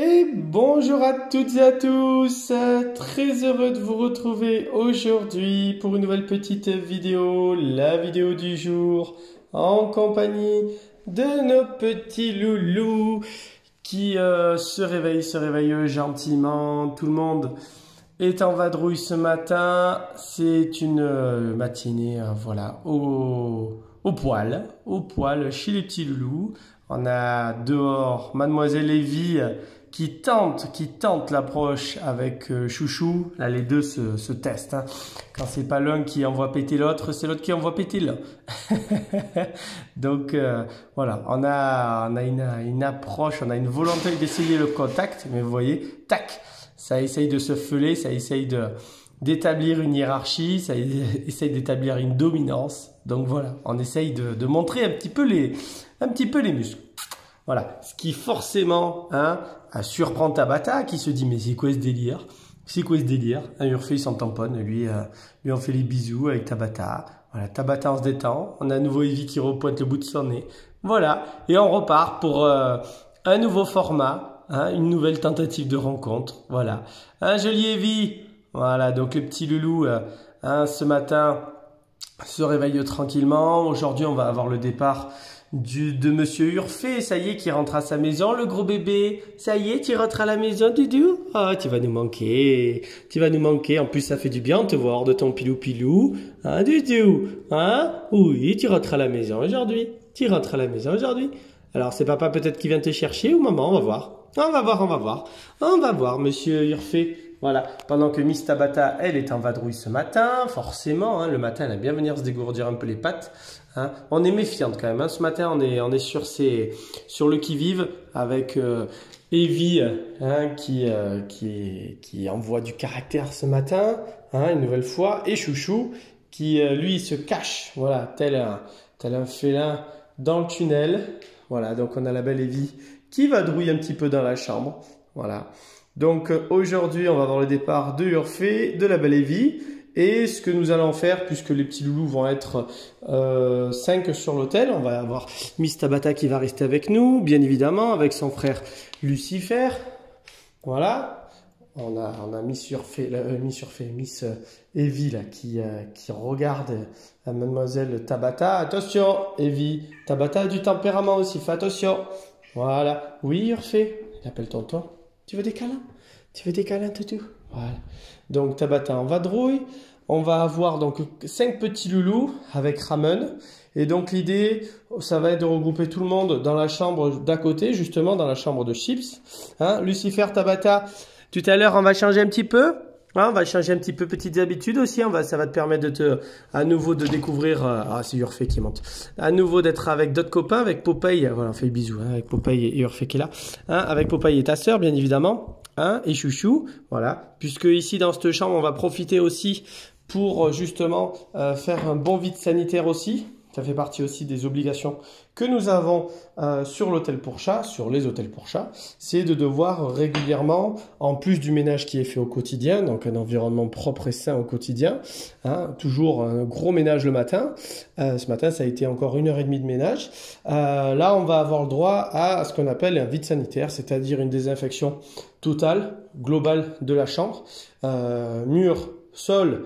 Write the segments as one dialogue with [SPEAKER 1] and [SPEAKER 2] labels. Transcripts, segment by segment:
[SPEAKER 1] Et bonjour à toutes et à tous, très heureux de vous retrouver aujourd'hui pour une nouvelle petite vidéo, la vidéo du jour, en compagnie de nos petits loulous qui se réveillent gentiment. Tout le monde est en vadrouille ce matin. C'est une matinée, voilà, au poil chez les petits loulous. On a dehors Mademoiselle Evie qui tente l'approche avec Chouchou. Là, les deux se testent, hein. Quand c'est pas l'un qui envoie péter l'autre, c'est l'autre qui envoie péter l'un. Donc, voilà, on a une approche, on a une volonté d'essayer le contact. Mais vous voyez, tac, ça essaye de se feuler, ça essaye d'établir une hiérarchie, ça essaye d'établir une dominance. Donc voilà, on essaye de montrer un petit peu les muscles. Voilà, ce qui forcément surprend Tabata qui se dit mais c'est quoi ce délire? C'est quoi ce délire? Urfé il s'en tamponne, lui on fait les bisous avec Tabata. Voilà, Tabata on se détend, on a à nouveau Evie qui repointe le bout de son nez. Voilà, et on repart pour un nouveau format, une nouvelle tentative de rencontre. Voilà, un joli Evie. Voilà, donc le petit loulou ce matin se réveille tranquillement. Aujourd'hui on va avoir le départ de Monsieur Urfé, ça y est, qui rentre à sa maison, le gros bébé. Ça y est, tu rentres à la maison, Doudou? Oh, tu vas nous manquer. Tu vas nous manquer. En plus, ça fait du bien de te voir de ton pilou-pilou. Hein, Doudou? Hein? Oui, tu rentres à la maison aujourd'hui. Tu rentres à la maison aujourd'hui. Alors, c'est papa peut-être qui vient te chercher ou maman? On va voir. On va voir. On va voir, Monsieur Urfé. Voilà, pendant que Miss Tabata, elle, est en vadrouille ce matin, forcément, le matin, elle aime bien venir se dégourdir un peu les pattes. On est méfiante quand même, ce matin, on est sur le qui-vive avec Evie qui envoie du caractère ce matin, une nouvelle fois, et Chouchou qui, lui, se cache, voilà, tel un félin dans le tunnel. Voilà, donc on a la belle Evie qui vadrouille un petit peu dans la chambre, voilà. Donc aujourd'hui, on va avoir le départ de Urfé, de la belle Evie. Et ce que nous allons faire, puisque les petits loulous vont être 5 sur l'hôtel, on va avoir Miss Tabata qui va rester avec nous, bien évidemment, avec son frère Lucifer. Voilà. On a Miss Evie là, qui regarde Mademoiselle Tabata. Attention, Evie. Tabata a du tempérament aussi, fais attention. Voilà. Oui, Urfé. Il appelle tonton. Tu veux des câlins? Tu veux des câlins, toutou? Voilà. Donc, Tabata en vadrouille. On va avoir donc 5 petits loulous avec Ramen. Et donc, l'idée, ça va être de regrouper tout le monde dans la chambre d'à côté, justement, dans la chambre de Chips. Lucifer, Tabata, tout à l'heure, on va changer un petit peu. On va changer un petit peu petites habitudes aussi. Ça va te permettre à nouveau de découvrir. C'est Urfé qui monte. À nouveau d'être avec d'autres copains, avec Popeye. Voilà, on fait le bisou avec Popeye et Urfé qui est là. Avec Popeye et ta sœur, bien évidemment. Et Chouchou. Voilà. Puisque ici, dans cette chambre, on va profiter aussi pour justement faire un bon vide sanitaire aussi. Ça fait partie aussi des obligations que nous avons sur l'hôtel pour chats, sur les hôtels pour chats. C'est de devoir régulièrement, en plus du ménage qui est fait au quotidien, donc un environnement propre et sain au quotidien, toujours un gros ménage le matin. Ce matin, ça a été encore 1h30 de ménage. Là, on va avoir le droit à ce qu'on appelle un vide sanitaire, c'est-à-dire une désinfection totale, globale de la chambre. Mur, sol,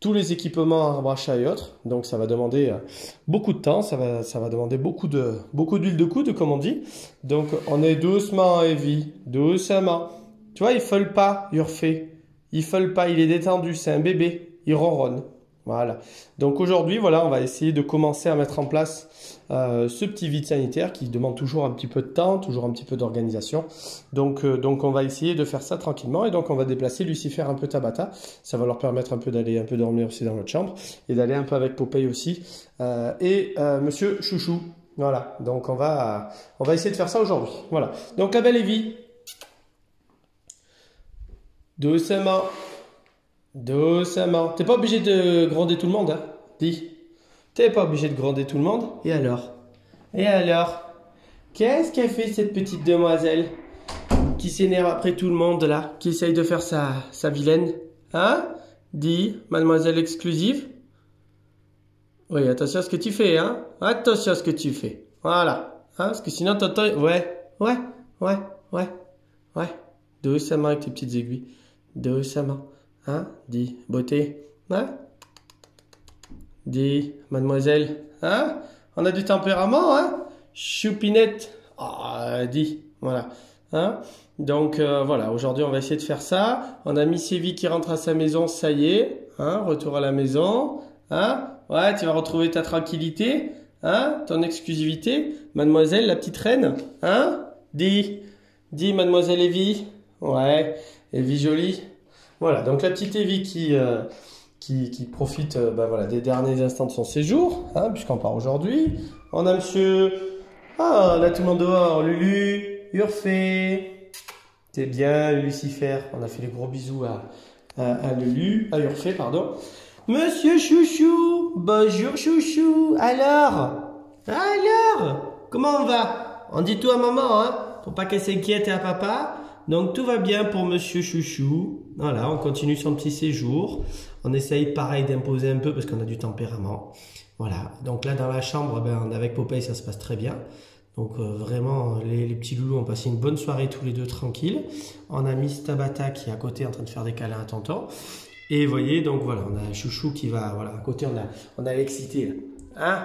[SPEAKER 1] tous les équipements, arbre à chat et autres. Donc ça va demander beaucoup de temps, ça va demander beaucoup d'huile de coude, comme on dit. Donc on est doucement, Evie, doucement. Tu vois, il feule pas, Urfé. Il feule pas, il est détendu, c'est un bébé, il ronronne. Voilà. Donc aujourd'hui, voilà, on va essayer de commencer à mettre en place ce petit vide sanitaire qui demande toujours un petit peu de temps, toujours un petit peu d'organisation. Donc on va essayer de faire ça tranquillement et donc on va déplacer Lucifer un peu Tabata. Ça va leur permettre un peu d'aller un peu dormir aussi dans notre chambre et d'aller un peu avec Popeye aussi et Monsieur Chouchou. Voilà. Donc on va essayer de faire ça aujourd'hui. Voilà. Donc la belle Evie. Doucement. Doucement. T'es pas obligé de gronder tout le monde, hein? Dis. T'es pas obligé de gronder tout le monde. Et alors? Et alors? Qu'est-ce qu'a fait cette petite demoiselle qui s'énerve après tout le monde là? Qui essaye de faire sa vilaine? Hein? Dis, mademoiselle exclusive. Oui, attention à ce que tu fais, hein? Attention à ce que tu fais. Voilà. Parce que sinon, tonton... Ouais. Ouais. Doucement avec tes petites aiguilles. Doucement. Hein? Dis, beauté. Hein? Dis, mademoiselle. Hein? On a du tempérament, hein? Choupinette. Ah, dis. Voilà. Hein? Donc, voilà. Aujourd'hui, on va essayer de faire ça. On a mis Sévi qui rentre à sa maison. Ça y est. Hein? Retour à la maison. Hein? Ouais, tu vas retrouver ta tranquillité. Hein? Ton exclusivité. Mademoiselle, la petite reine. Hein? Dis. Dis, mademoiselle Evie. Ouais. Evie jolie. Voilà. Donc, la petite Evie qui profite voilà, des derniers instants de son séjour, hein, puisqu'on part aujourd'hui. On a monsieur... Ah, là tout le monde dehors. Lulu, Urfé. C'est bien, Lucifer. On a fait les gros bisous à Lulu, à Urfé, pardon. Monsieur Chouchou, bonjour Chouchou. Alors, comment on va? On dit tout à maman, hein, pour pas qu'elle s'inquiète et à papa. Donc tout va bien pour monsieur Chouchou. Voilà, on continue son petit séjour. On essaye pareil d'imposer un peu parce qu'on a du tempérament. Voilà, donc là dans la chambre, avec Popeye ça se passe très bien. Donc vraiment les petits loulous ont passé une bonne soirée tous les deux tranquilles. On a Miss Tabata qui est à côté en train de faire des câlins à tonton. Et vous voyez, donc voilà, on a Chouchou qui va, voilà, à côté on a l'excité là. Hein?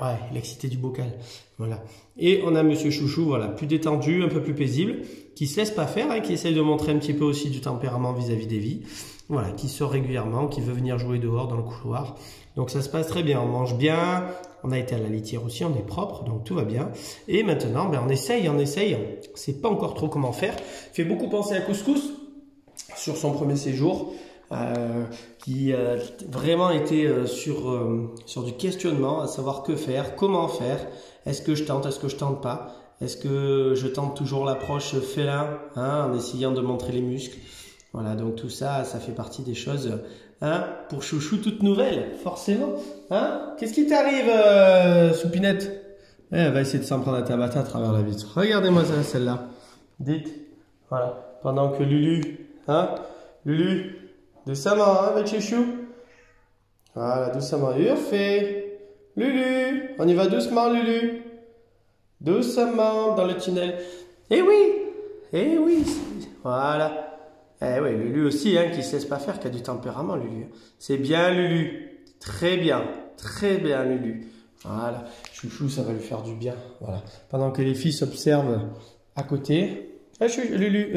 [SPEAKER 1] Ouais, l'excité du bocal. Voilà. Et on a monsieur Chouchou, voilà, plus détendu, un peu plus paisible, qui se laisse pas faire, hein, qui essaye de montrer un petit peu aussi du tempérament vis-à-vis d'Evie. Voilà, qui sort régulièrement, qui veut venir jouer dehors dans le couloir. Donc ça se passe très bien, on mange bien, on a été à la litière aussi, on est propre, donc tout va bien. Et maintenant, on essaye, on sait pas encore trop comment faire. Il fait beaucoup penser à Couscous sur son premier séjour. Qui a vraiment été sur du questionnement, à savoir que faire, comment faire, est-ce que je tente pas, est-ce que je tente toujours l'approche félin, hein, en essayant de montrer les muscles. Voilà, donc tout ça, ça fait partie des choses, hein, pour Chouchou toute nouvelle, forcément. Hein? Qu'est-ce qui t'arrive, Soupinette? Elle va essayer de s'en prendre à Tabata à travers la vitre. Regardez-moi ça, celle-là. Dites, voilà, pendant que Lulu, hein, Lulu, doucement, hein, avec Chouchou. Voilà, doucement. Urfé. Lulu. On y va doucement, Lulu. Doucement dans le tunnel. Eh oui. Voilà. Eh oui, Lulu aussi, hein, qui se laisse pas faire, qui a du tempérament, Lulu. C'est bien, Lulu. Très bien, Lulu. Voilà. Chouchou, ça va lui faire du bien. Voilà. Pendant que les filles s'observent à côté. Ah, Lulu,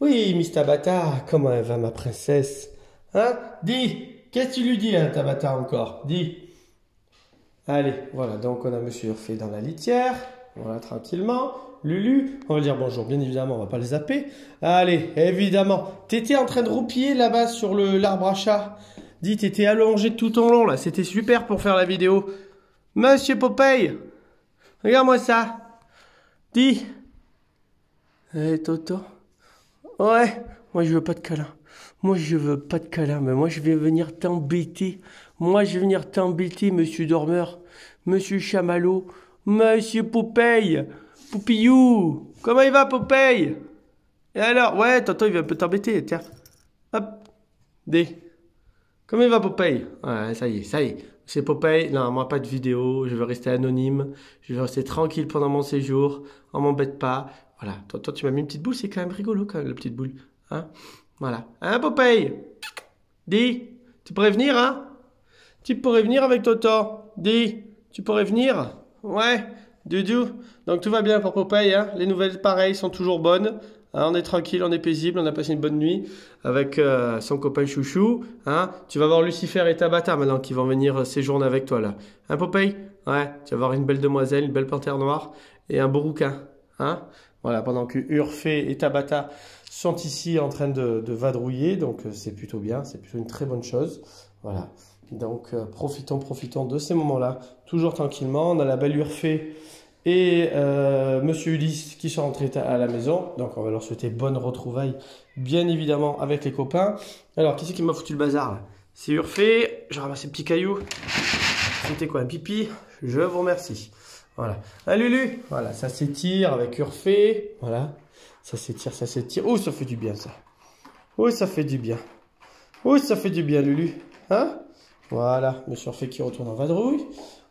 [SPEAKER 1] oui, Miss Tabata, comment elle va ma princesse? Hein? Dis, qu'est-ce que tu lui dis, hein, Tabata, encore? Dis. Allez, voilà, donc on a monsieur Urfé dans la litière. Voilà, tranquillement. Lulu, on va dire bonjour, bien évidemment, on va pas le zapper. Allez, évidemment. T'étais en train de roupiller là-bas sur l'arbre à chat. Dis, t'étais allongé tout en long, là. C'était super pour faire la vidéo. Monsieur Popeye, regarde-moi ça. Dis. Toto. Ouais, moi je veux pas de câlin. Mais moi je vais venir t'embêter. Monsieur Dormeur, monsieur Chamallow, monsieur Popeye, Poupillou. Comment il va, Popeye? Et alors? Ouais, Toto il va un peu t'embêter, tiens. Hop. Comment il va, Popeye? Ouais, ça y est. C'est Popeye. Non, moi pas de vidéo, je veux rester anonyme. Je veux rester tranquille pendant mon séjour. On m'embête pas. Voilà, toi tu m'as mis une petite boule, c'est quand même rigolo quand même, la petite boule. Hein? Voilà. Hein, Popeye? Dis, tu pourrais venir, hein? Tu pourrais venir avec Toto? Dis, tu pourrais venir? Ouais, Doudou. Donc tout va bien pour Popeye, hein? Les nouvelles, pareil, sont toujours bonnes. Hein, on est tranquille, on est paisible, on a passé une bonne nuit avec son copain Chouchou. Hein? Tu vas voir Lucifer et Tabata maintenant qui vont venir séjourner avec toi, là. Hein, Popeye? Ouais, tu vas voir une belle demoiselle, une belle panthère noire et un beau rouquin. Hein? Voilà, pendant que Urfé et Tabata sont ici en train de vadrouiller, donc c'est plutôt bien, c'est plutôt une très bonne chose. Voilà, donc profitons de ces moments-là, toujours tranquillement. On a la belle Urfé et monsieur Ulysse qui sont rentrés à la maison, donc on va leur souhaiter bonne retrouvaille, bien évidemment, avec les copains. Alors, qui c'est qui m'a foutu le bazar là? C'est Urfé, j'ai ramassé le petit caillou. C'était quoi, un pipi? Je vous remercie. Voilà. Ah, Lulu, voilà, ça s'étire avec Urfé. Voilà. Ça s'étire. Oh, ça fait du bien, ça. Oh, ça fait du bien. Lulu. Hein? Voilà. Monsieur Urfé qui retourne en vadrouille.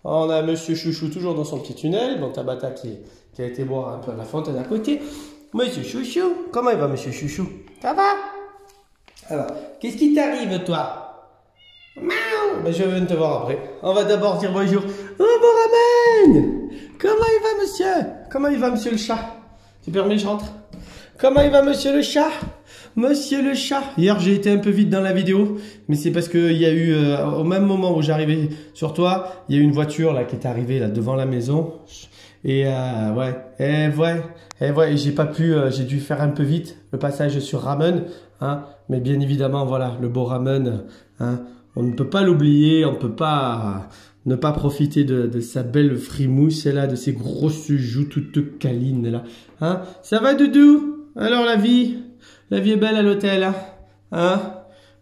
[SPEAKER 1] On a monsieur Chouchou toujours dans son petit tunnel. Donc, Tabata qui a été boire un peu à la fontaine à côté. Monsieur Chouchou, comment il va, monsieur Chouchou? Ça va? Alors, qu'est-ce qui t'arrive, toi? Miaou. Ben, je viens te voir après. On va d'abord dire bonjour. Oh, bon ramen! Comment il va, monsieur? Comment il va, monsieur le chat? Tu permets, je rentre? Comment il va, monsieur le chat? Monsieur le chat. Hier, j'ai été un peu vite dans la vidéo, mais c'est parce qu'il y a eu, au même moment où j'arrivais sur toi, il y a eu une voiture là qui est arrivée là devant la maison. Et j'ai pas pu, j'ai dû faire un peu vite le passage sur ramen, hein. Mais bien évidemment, voilà, le beau ramen, hein, on ne peut pas l'oublier, on peut pas ne pas profiter de sa belle frimousse là, de ses grosses joues toutes câlines là, hein. Ça va, Doudou? Alors la vie est belle à l'hôtel, hein?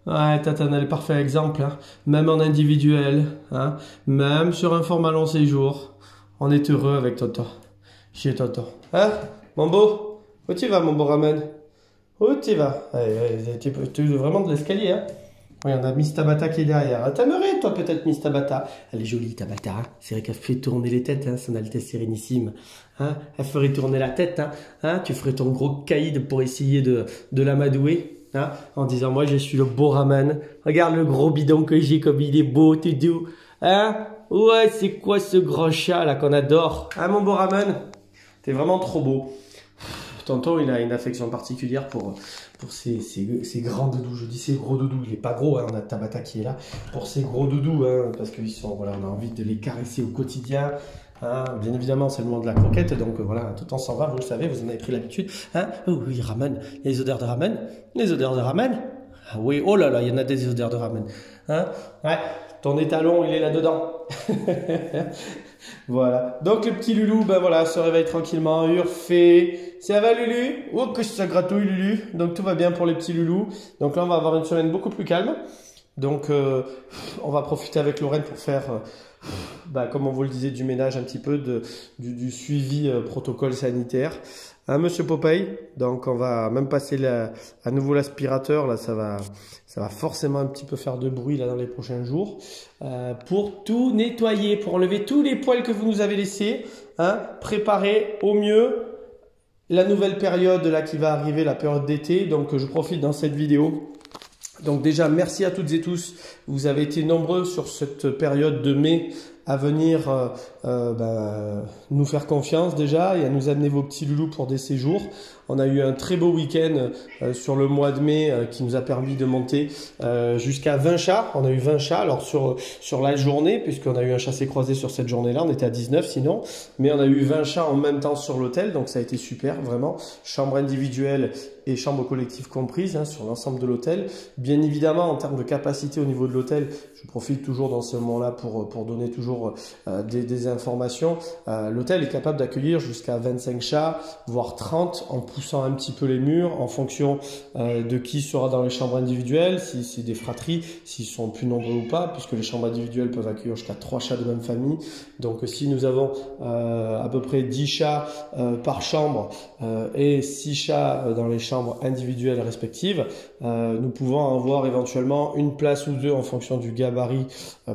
[SPEAKER 1] Ouais, t'en as le parfait exemple, hein. Même en individuel, hein, même sur un format long séjour. On est heureux avec Tonton, chez Tonton. Hein, mon beau? Où tu vas, mon beau ramen? Où tu vas? Tu veux vraiment de l'escalier, hein? Oui, on a Miss Tabata qui est derrière. T'aimerais, toi, peut-être, Miss Tabata? Elle est jolie, Tabata. Hein, c'est vrai qu'elle fait tourner les têtes, hein, son Altesse Sérénissime. Hein, elle ferait tourner la tête, hein. Hein, tu ferais ton gros caïd pour essayer de l'amadouer. Hein, en disant, moi, je suis le beau ramen. Regarde le gros bidon que j'ai, comme il est beau, tout doux. Hein? Ouais, c'est quoi ce grand chat là qu'on adore? Hein, mon beau ramen? T'es vraiment trop beau. Tonton, il a une affection particulière pour ces grands doudous. Je dis ces gros doudous. Il est pas gros, hein, on a Tabata qui est là. Pour ces gros doudous, hein, parce qu'ils sont, voilà, on a envie de les caresser au quotidien. Hein, bien évidemment, c'est le moment de la croquette, donc voilà, tout le temps s'en va, vous le savez, vous en avez pris l'habitude. Hein? Oh oui, ramen. Il y a les odeurs de ramen. Les odeurs de ramen. Ah oui, oh là là, il y en a des odeurs de ramen. Hein? Ouais. Ton étalon, il est là-dedans. Voilà. Donc, le petit Loulou, ben voilà, se réveille tranquillement. Urfé. Ça va, Lulu? Oh, que ça gratouille, Lulu. Donc, tout va bien pour les petits Loulous. Donc là, on va avoir une semaine beaucoup plus calme. Donc, on va profiter avec Lorraine pour faire, comme on vous le disait, du ménage un petit peu, du suivi protocole sanitaire. Hein, monsieur Popeye? Donc, on va même passer à nouveau l'aspirateur. Là, ça va forcément un petit peu faire de bruit là dans les prochains jours. Pour tout nettoyer, pour enlever tous les poils que vous nous avez laissés. Hein, préparer au mieux la nouvelle période là qui va arriver, la période d'été. Donc, je profite dans cette vidéo. Donc déjà, merci à toutes et tous. Vous avez été nombreux sur cette période de mai à venir nous faire confiance déjà et à nous amener vos petits loulous pour des séjours. On a eu un très beau week-end sur le mois de mai qui nous a permis de monter jusqu'à 20 chats. On a eu 20 chats alors sur la journée, puisqu'on a eu un chassé-croisé sur cette journée-là. On était à 19 sinon. Mais on a eu 20 chats en même temps sur l'hôtel. Donc ça a été super, vraiment. Chambre individuelle et chambre collective comprise, hein, sur l'ensemble de l'hôtel. Bien évidemment, en termes de capacité au niveau de l'hôtel, je profite toujours dans ce moment-là pour donner toujours des informations. L'hôtel est capable d'accueillir jusqu'à 25 chats, voire 30, en poussant un petit peu les murs, en fonction de qui sera dans les chambres individuelles, si c'est des fratries, s'ils sont plus nombreux ou pas, puisque les chambres individuelles peuvent accueillir jusqu'à 3 chats de même famille. Donc si nous avons à peu près 10 chats par chambre et 6 chats dans les chambres individuelles respectives, nous pouvons avoir éventuellement une place ou deux en fonction du gabarit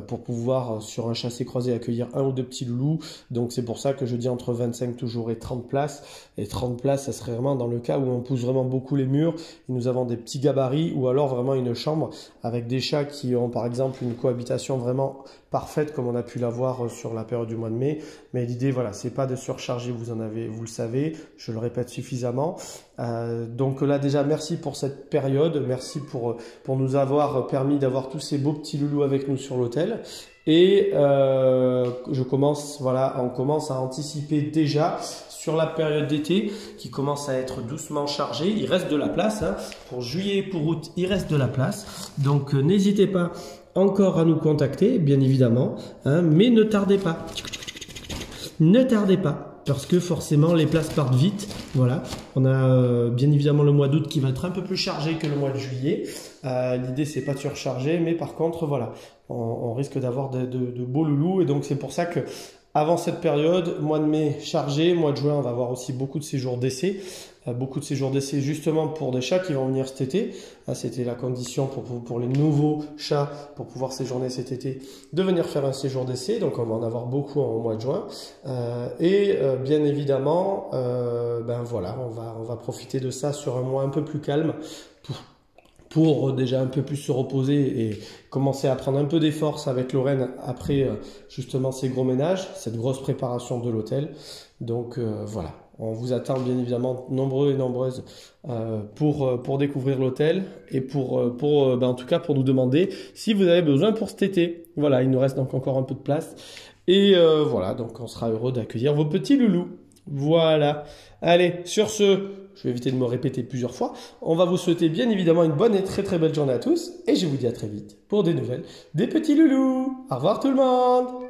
[SPEAKER 1] pour pouvoir sur un chassé-croisé accueillir un ou deux petits loulous. Donc c'est pour ça que je dis entre 25 toujours et 30 places. Et 30 places, ça serait vraiment dans le cas où on pousse vraiment beaucoup les murs et nous avons des petits gabarits, ou alors vraiment une chambre avec des chats qui ont par exemple une cohabitation vraiment parfaite comme on a pu l'avoir sur la période du mois de mai. Mais l'idée, voilà, c'est pas de surcharger, vous le savez, je le répète suffisamment. Donc là déjà, merci pour cette période, merci pour nous avoir permis d'avoir tous ces beaux petits loulous avec nous sur l'hôtel. Et on commence à anticiper déjà sur la période d'été qui commence à être doucement chargée. Il reste de la place, hein. Pour juillet et pour août, il reste de la place. Donc n'hésitez pas encore à nous contacter, bien évidemment, hein, mais ne tardez pas. Ne tardez pas, parce que forcément les places partent vite. Voilà, on a bien évidemment le mois d'août qui va être un peu plus chargé que le mois de juillet. L'idée, c'est pas de surcharger, mais par contre, voilà, on risque d'avoir de beaux loulous, et donc c'est pour ça que avant cette période, mois de mai chargé, mois de juin, on va avoir aussi beaucoup de séjours d'essai. Beaucoup de séjours d'essai justement pour des chats qui vont venir cet été. C'était la condition pour les nouveaux chats pour pouvoir séjourner cet été, de venir faire un séjour d'essai. Donc on va en avoir beaucoup au mois de juin. Bien évidemment, ben voilà, on va profiter de ça sur un mois un peu plus calme pour déjà un peu plus se reposer et commencer à prendre un peu des forces avec Lorraine après justement ces gros ménages, cette grosse préparation de l'hôtel. Donc voilà, on vous attend bien évidemment nombreux et nombreuses pour découvrir l'hôtel et en tout cas pour nous demander si vous avez besoin pour cet été. Voilà, il nous reste donc encore un peu de place et voilà, donc on sera heureux d'accueillir vos petits loulous. Voilà. Allez, sur ce, je vais éviter de me répéter plusieurs fois. On va vous souhaiter bien évidemment une bonne et très très belle journée à tous. Et je vous dis à très vite pour des nouvelles des petits loulous. Au revoir tout le monde.